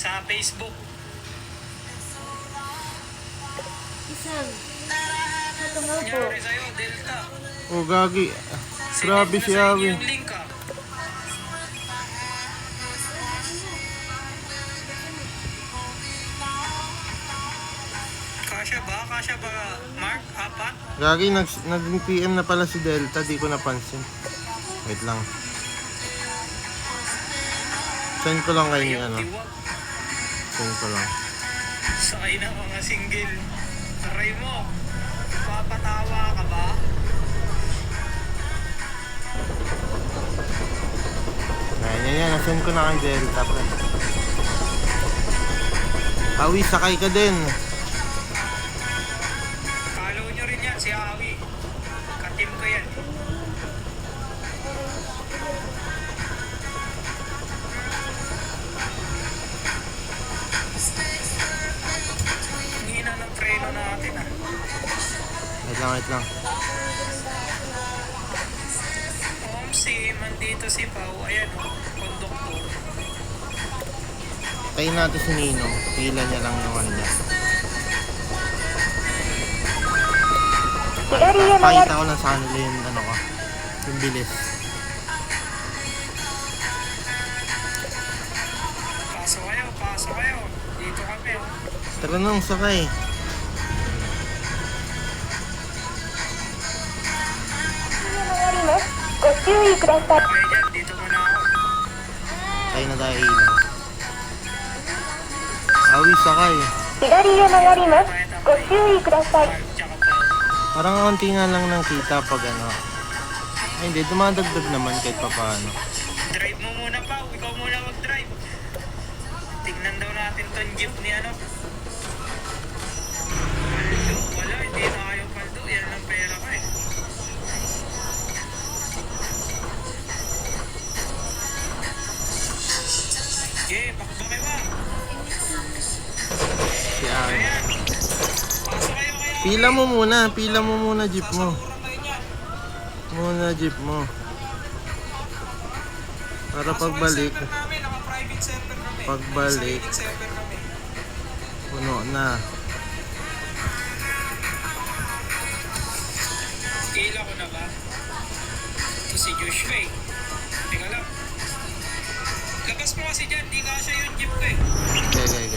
Sa Facebook. Isang. Ito nga po. Nangyari sa'yo, Delta. Oh, gagi. Grabe si Awi. Yung link ah. Kasya ba, Mark? Apat? Gagi, nag-PM na pala si Delta. Di ko napansin. Wait lang. Send ko lang kayo ni ano. Diwag. Send ko lang. Sakay na mga single. Aray mo. Papatawa ka ba? Yan. Send ko na kay Delta. Awi, sakay ka din. Follow nyo rin yan, si Awi. Katim ko yan. Hina ng preno natin ah. Wait lang. Mandito si Pau. Ayan o, konduktor. Tayo natin si Ninong. Pila niya lang yung ano niya. Pakita ko lang sa kanila yung ano ko. Yung bilis. Pasok kayo. Dito kami o. Tara nung, sakay. Okay dyan, dito muna ako. Tayo na tayo ilaw. Awi, sakay. 左へ曲がります。ご注意ください。 Mark, tsaka Pau. Parang kaunti nga lang ng kita pag ano. Ay, hindi, dumadagdag naman kahit pa paano. Drive mo muna, Pau. Ikaw muna mag-drive. Tingnan daw natin tong jeep ni ano. Paldo. Wala, hindi na kayo paldo. Yan ang pera ko eh. Okay, pakbaki ba? Si Awi. Ayan. Pasok kayo kaya. Pila mo muna jeep mo. Sasakuran kayo niya. Muna jeep mo. Para pagbalik, Server namin, naka-private server kami. Pagbalik. Sariling server kami. puno na. Kila ko na ba? Ito si Joshua eh. Teka lang. Labas mo kasi dyan, di kasya yung jeep ko eh. Okay.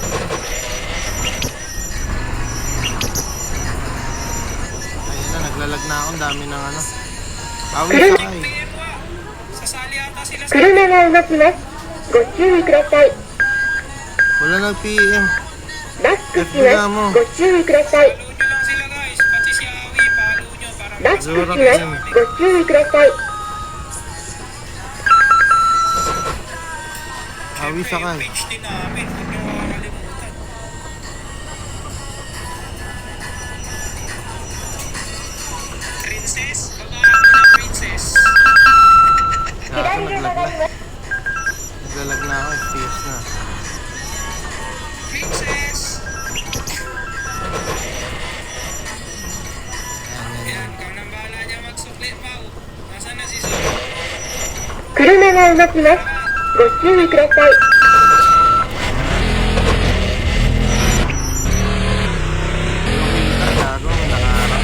Ayun na, naglalag na ako. Ang dami ng ano. Awi sakay. PM mo ah. Sasali ata sila sa... 車が動きます。ご注意ください。 Wala nag-PM. バックします。ご注意ください。 Follow nyo lang sila guys. Pati si Awi, follow nyo para バックします。ご注意ください。 Awi Siyempre, yung sakay. page din namin. Huwag nyo makakalimutan. Princess? Babae mo na, princess. Kaso naglalag na ako. FPS na. Princess! Ayan. Yan, ikaw nang bahala niya magsukli, Pao. Nasaan na si Zoe? 車が動きます。ご注意ください。 Gago, nakaharap.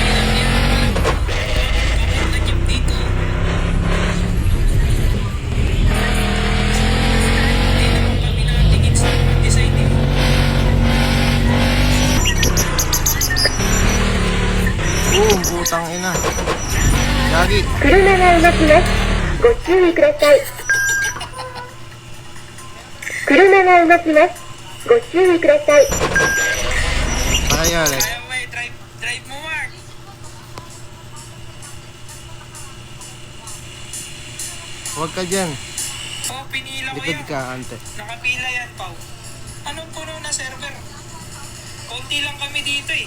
Kapag na jeep dito. Hindi naman kami natingin sa design eh. Putang ina. Gagi. 車が動きます。ご注意ください。車が動きます。ご注意ください。 Sakay ulit. Kaya mo eh, drive mo, Mark. Huwag ka dyan. Oh, pinila ko Likod yan. ka, ante. Nakapila yan, Pao. Anong puno na server? Konti lang kami dito eh.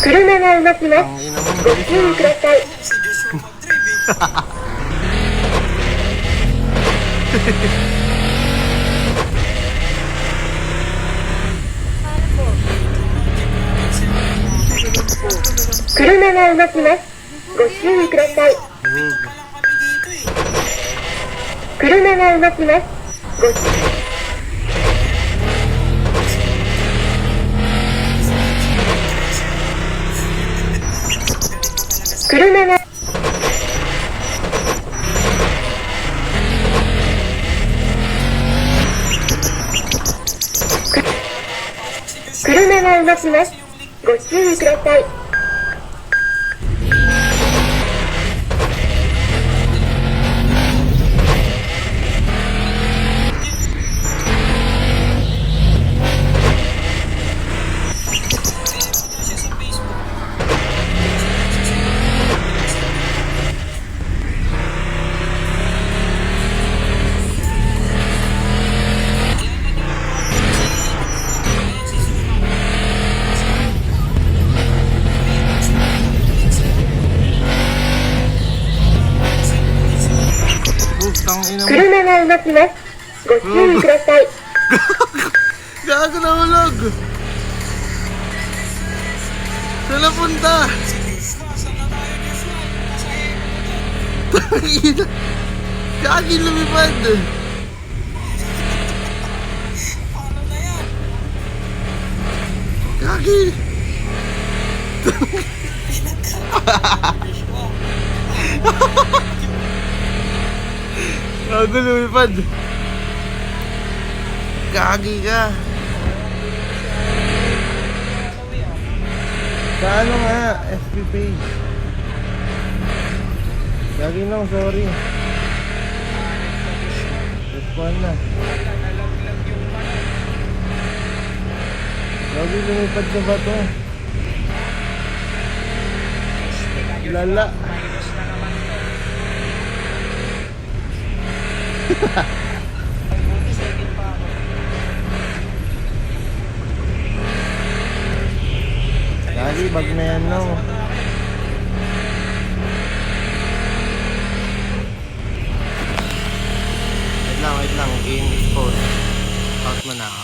車が動きます。 Ang ina mo. ご注意ください。 Si Joshua mag-drive eh. 車が動きます。ご注意ください。 Bug. Pa lang kami dito eh. 車が動きます。ご注意。車が車が動きます。ご注意ください。Siya sa Facebook. Bug, tangina mo. 車が動きます。ご注意ください。 Gago na hulog. Saan napunta? Joshua, saan na tayo, Joshua? Nasa emo mo to. Tangina. Gagi lumipad. Paano na yan? Gagi. Joshua. Gago lumipad. Gagi ka. Sa ano nga? FB page. Gagi lang, sorry. Respond na. Nalaglag yung ano. Gagi lumipad sa bato. Lala. Minus na naman to. Ay, buti second pa ako. Gagi, bag na yan, no? Wait lang. Game exposed. Out mo na.